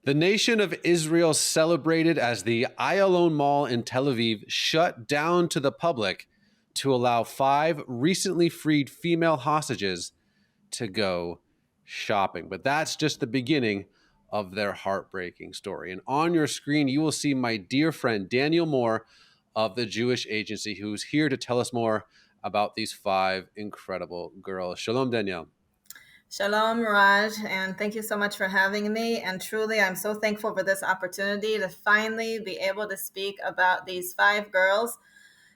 The nation of Israel celebrated as the Ayalon Mall in Tel Aviv shut down to the public to allow 5 recently freed female hostages to go shopping. But that's just the beginning of their heartbreaking story. And on your screen, you will see my dear friend Danielle Mor of the Jewish Agency, who's here to tell us more about these 5 incredible girls. Shalom, Danielle. Shalom, Raj, and thank you so much for having me. And truly, I'm so thankful for this opportunity to finally be able to speak about these 5 girls.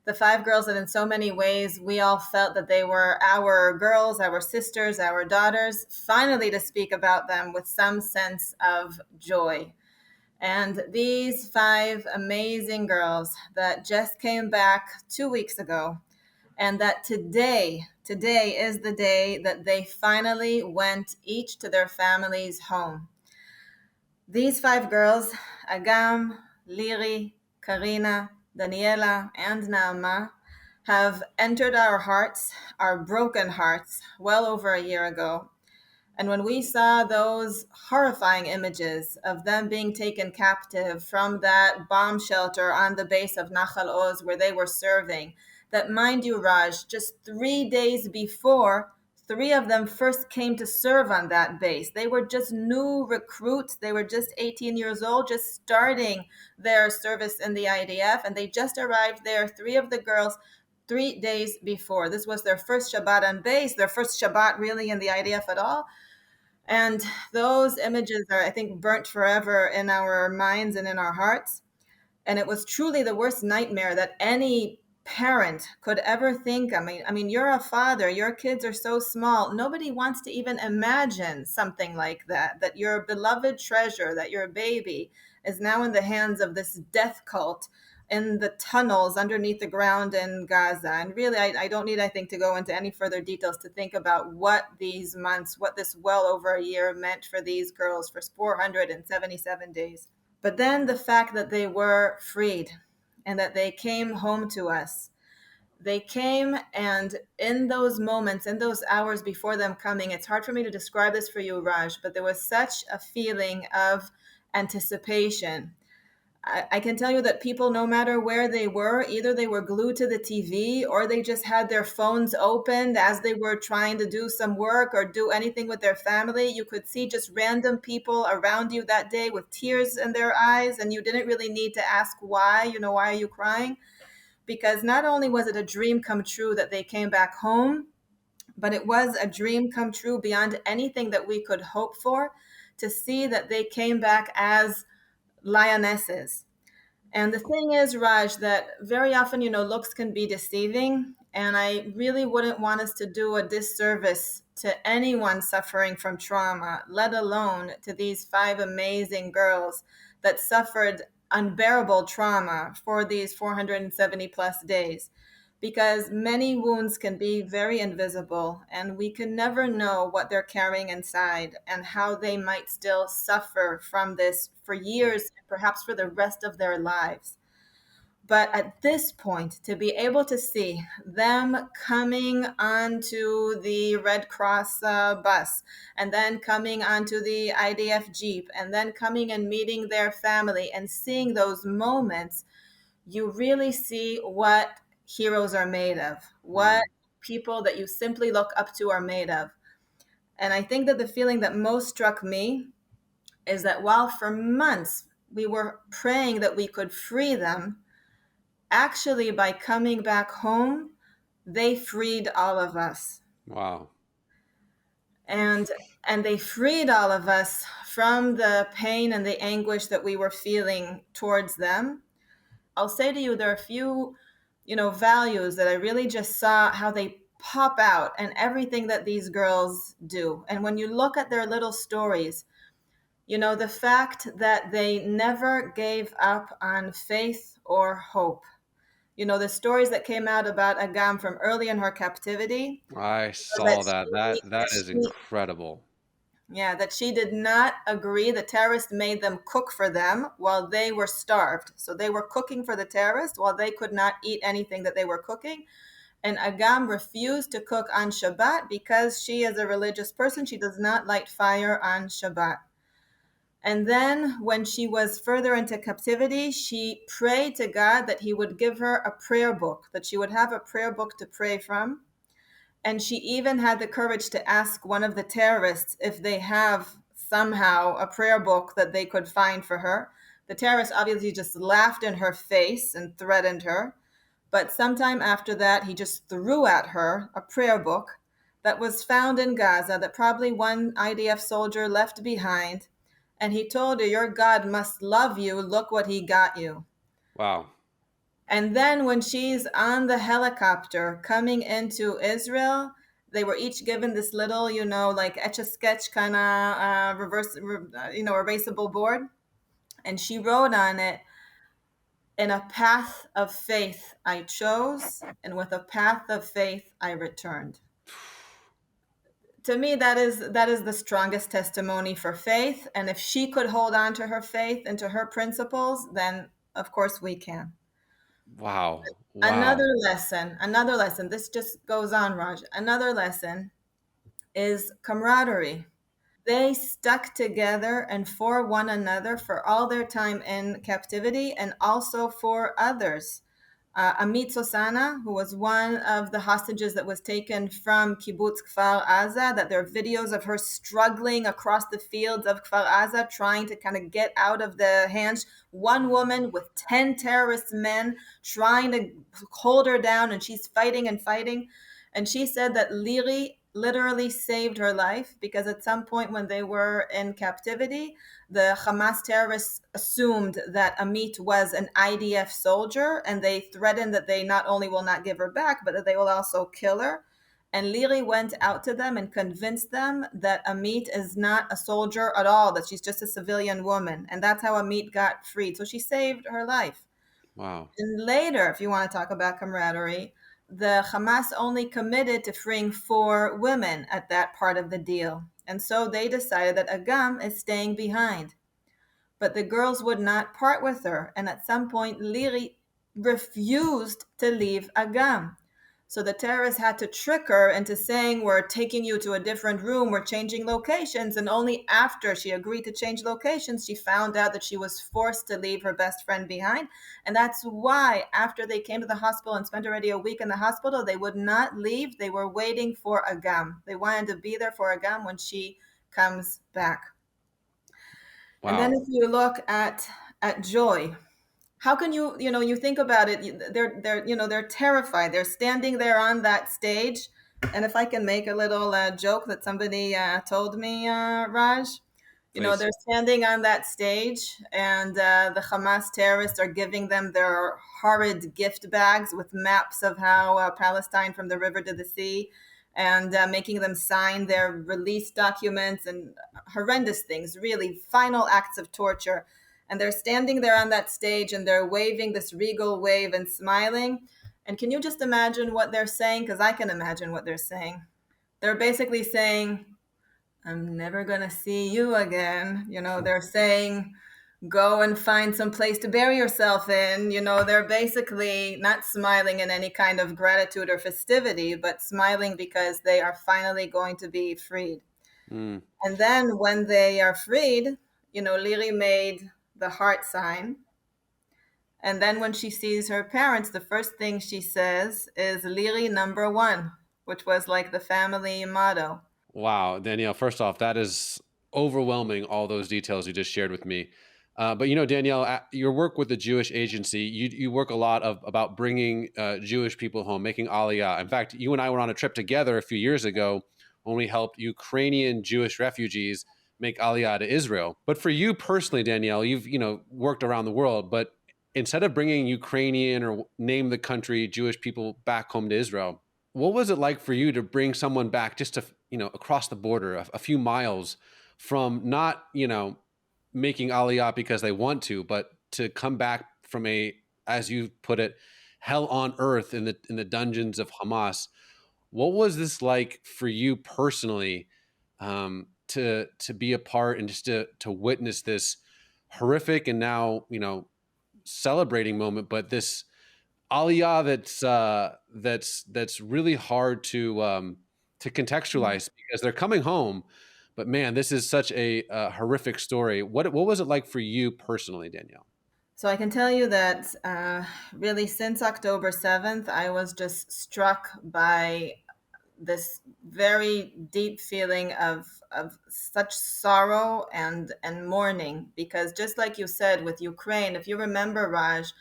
The 5 girls that in so many ways we all felt that they were our girls, our sisters, our daughters, finally to speak about them with some sense of joy. And these 5 amazing girls that just came back 2 weeks ago, and that today is the day that they finally went each to their family's home. These 5 girls, Agam, Liri, Karina, Daniela, and Naama, have entered our hearts, our broken hearts, well over a year ago. And when we saw those horrifying images of them being taken captive from that bomb shelter on the base of Nachal Oz where they were serving, that, mind you, Raj, just 3 days before, 3 of them first came to serve on that base. They were just new recruits. They were just 18 years old, just starting their service in the IDF. And they just arrived there, 3 of the girls, 3 days before. This was their first Shabbat on base, their first Shabbat really in the IDF at all. And those images are, I think, burnt forever in our minds and in our hearts. And it was truly the worst nightmare that any parent could ever think. I mean, you're a father, your kids are so small. Nobody wants to even imagine something like that your beloved treasure, that your baby is now in the hands of this death cult in the tunnels underneath the ground in Gaza. And really, I don't need, I think, to go into any further details to think about what these months, what this well over a year meant for these girls for 477 days. But then the fact that they were freed and that they came home to us. They came, and in those moments, in those hours before them coming, it's hard for me to describe this for you, Raj, but there was such a feeling of anticipation. I can tell you that people, no matter where they were, either they were glued to the TV or they just had their phones opened as they were trying to do some work or do anything with their family. You could see just random people around you that day with tears in their eyes, and you didn't really need to ask why, why are you crying? Because not only was it a dream come true that they came back home, but it was a dream come true beyond anything that we could hope for, to see that they came back as lionesses. And the thing is, Raj, that very often, looks can be deceiving. And I really wouldn't want us to do a disservice to anyone suffering from trauma, let alone to these 5 amazing girls that suffered unbearable trauma for these 470 plus days. Because many wounds can be very invisible, and we can never know what they're carrying inside and how they might still suffer from this for years, perhaps for the rest of their lives. But at this point, to be able to see them coming onto the Red Cross bus, and then coming onto the IDF Jeep, and then coming and meeting their family and seeing those moments, you really see what heroes are made of, what people that you simply look up to are made of. And I think that the feeling that most struck me is that while for months we were praying that we could free them, actually by coming back home, they freed all of us. Wow. And they freed all of us from the pain and the anguish that we were feeling towards them. I'll say to you, there are a few, values that I really just saw how they pop out and everything that these girls do. And when you look at their little stories, the fact that they never gave up on faith or hope. The stories that came out about Agam from early in her captivity. I saw that. That is incredible. Yeah, that she did not agree. The terrorists made them cook for them while they were starved. So they were cooking for the terrorists while they could not eat anything that they were cooking. And Agam refused to cook on Shabbat because she is a religious person. She does not light fire on Shabbat. And then when she was further into captivity, she prayed to God that he would give her a prayer book, that she would have a prayer book to pray from. And she even had the courage to ask one of the terrorists if they have somehow a prayer book that they could find for her. The terrorist obviously just laughed in her face and threatened her. But sometime after that, he just threw at her a prayer book that was found in Gaza that probably one IDF soldier left behind. And he told her, your God must love you. Look what he got you. Wow. And then when she's on the helicopter coming into Israel, they were each given this little, like etch a sketch kind of erasable board. And she wrote on it, in a path of faith I chose, and with a path of faith I returned. To me, that is the strongest testimony for faith. And if she could hold on to her faith and to her principles, then of course we can. Wow. Wow. Another lesson. This just goes on, Raj. Another lesson is camaraderie. They stuck together and for one another for all their time in captivity and also for others. Amit Sosana, who was one of the hostages that was taken from Kibbutz Kfar Aza, that there are videos of her struggling across the fields of Kfar Aza, trying to kind of get out of the hands. One woman with 10 terrorist men trying to hold her down, and she's fighting and fighting. And she said that Liri literally saved her life because at some point when they were in captivity, the Hamas terrorists assumed that Amit was an IDF soldier, and they threatened that they not only will not give her back, but that they will also kill her. And Liri went out to them and convinced them that Amit is not a soldier at all, that she's just a civilian woman. And that's how Amit got freed. So she saved her life. Wow. And later, if you want to talk about camaraderie, the Hamas only committed to freeing 4 women at that part of the deal. And so they decided that Agam is staying behind. But the girls would not part with her. And at some point, Liri refused to leave Agam. So the terrorists had to trick her into saying, we're taking you to a different room, we're changing locations. And only after she agreed to change locations, she found out that she was forced to leave her best friend behind. And that's why, after they came to the hospital and spent already a week in the hospital, they would not leave. They were waiting for Agam. They wanted to be there for Agam when she comes back. And then Wow. if you look at Joy, how can you think about it, they're terrified, they're standing there on that stage. And if I can make a little joke that somebody told me, Raj, Please. they're standing on that stage, and the Hamas terrorists are giving them their horrid gift bags with maps of how Palestine from the river to the sea, and making them sign their release documents and horrendous things, really final acts of torture. And they're standing there on that stage and they're waving this regal wave and smiling. And can you just imagine what they're saying? Because I can imagine what they're saying. They're basically saying, I'm never going to see you again. They're saying, go and find some place to bury yourself in. They're basically not smiling in any kind of gratitude or festivity, but smiling because they are finally going to be freed. Mm. And then when they are freed, Liri made the heart sign. And then when she sees her parents, the first thing she says is Liri number one, which was like the family motto. Wow, Danielle, first off, that is overwhelming, all those details you just shared with me. But Danielle, your work with the Jewish Agency, you work a lot about bringing Jewish people home, making Aliyah. In fact, you and I were on a trip together a few years ago when we helped Ukrainian Jewish refugees make Aliyah to Israel. But for you personally, Danielle, you've worked around the world, but instead of bringing Ukrainian or name the country Jewish people back home to Israel, what was it like for you to bring someone back just to across the border a few miles from not making Aliyah because they want to, but to come back from a, as you put it, hell on earth in the dungeons of Hamas? What was this like for you personally, to be a part and just to witness this horrific and now celebrating moment, but this Aliyah that's really hard to contextualize because they're coming home, But man, this is such a horrific story. What was it like for you personally, Danielle? So I can tell you that really since October 7th, I was just struck by this very deep feeling of such sorrow and mourning, because just like you said with Ukraine, if you remember, Raj,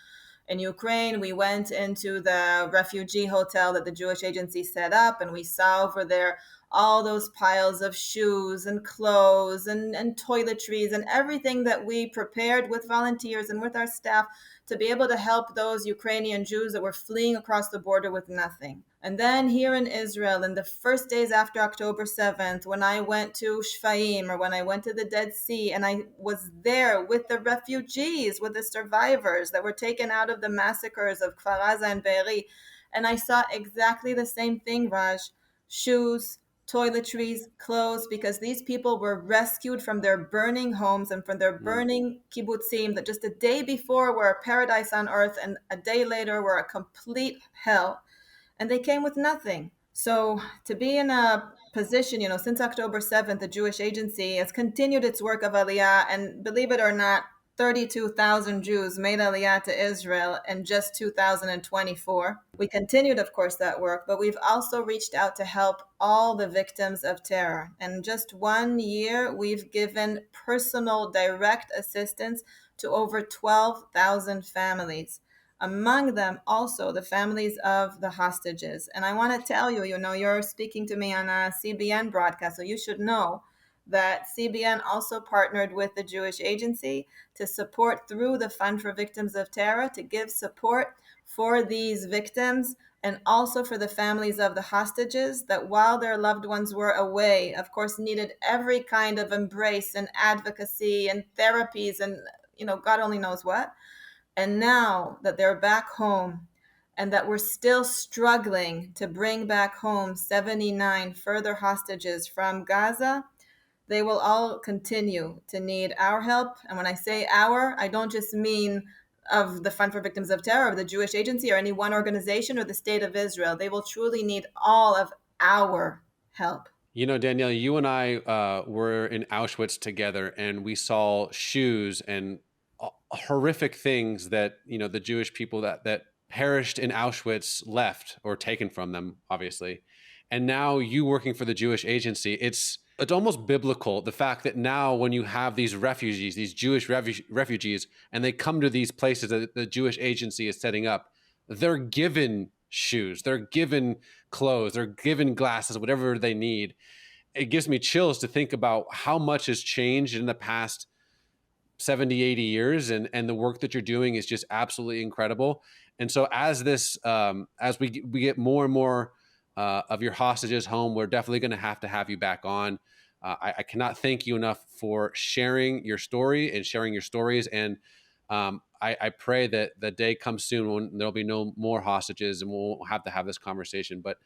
in Ukraine, we went into the refugee hotel that the Jewish agency set up, and we saw over there all those piles of shoes and clothes and toiletries and everything that we prepared with volunteers and with our staff to be able to help those Ukrainian Jews that were fleeing across the border with nothing. And then here in Israel, in the first days after October 7th, when I went to Shfaim, or when I went to the Dead Sea, and I was there with the refugees, with the survivors that were taken out of the massacres of Kfar Aza and Be'eri, and I saw exactly the same thing, Raj. Shoes, toiletries, clothes, because these people were rescued from their burning homes and from their Mm. burning kibbutzim that just a day before were a paradise on earth, and a day later were a complete hell, and they came with nothing. So to be in a position, since October 7th, the Jewish Agency has continued its work of Aliyah, and believe it or not, 32,000 Jews made Aliyah to Israel in just 2024. We continued, of course, that work, but we've also reached out to help all the victims of terror. In just 1 year, we've given personal direct assistance to over 12,000 families, among them also the families of the hostages. And I want to tell you, you're speaking to me on a CBN broadcast, so you should know that CBN also partnered with the Jewish Agency to support through the Fund for Victims of Terror, to give support for these victims and also for the families of the hostages that, while their loved ones were away, of course, needed every kind of embrace and advocacy and therapies and, God only knows what. And now that they're back home, and that we're still struggling to bring back home 79 further hostages from Gaza, they will all continue to need our help. And when I say our, I don't just mean of the Fund for Victims of Terror, or the Jewish Agency, or any one organization, or the State of Israel. They will truly need all of our help. Danielle, you and I were in Auschwitz together, and we saw shoes and horrific things that the Jewish people that perished in Auschwitz left or taken from them, obviously. And now you working for the Jewish Agency, it's almost biblical, the fact that now when you have these refugees, these Jewish refugees, and they come to these places that the Jewish Agency is setting up, they're given shoes, they're given clothes, they're given glasses, whatever they need. It gives me chills to think about how much has changed in the past 70, 80 years, and the work that you're doing is just absolutely incredible. And so as we get more and more of your hostages home, we're definitely going to have you back on. I cannot thank you enough for sharing your story and sharing your stories. And I pray that the day comes soon when there'll be no more hostages and we'll have to have this conversation. But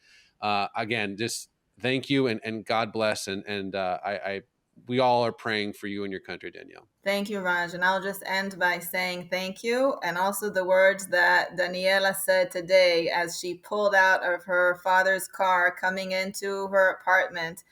again, just thank you, and God bless. And we all are praying for you and your country, Danielle. Thank you, Raj. And I'll just end by saying thank you. And also the words that Daniela said today as she pulled out of her father's car coming into her apartment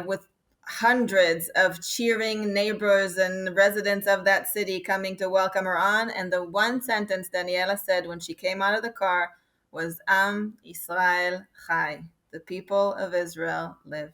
with hundreds of cheering neighbors and residents of that city coming to welcome her on. And the one sentence Daniela said when she came out of the car was Am Israel Chai. The people of Israel live.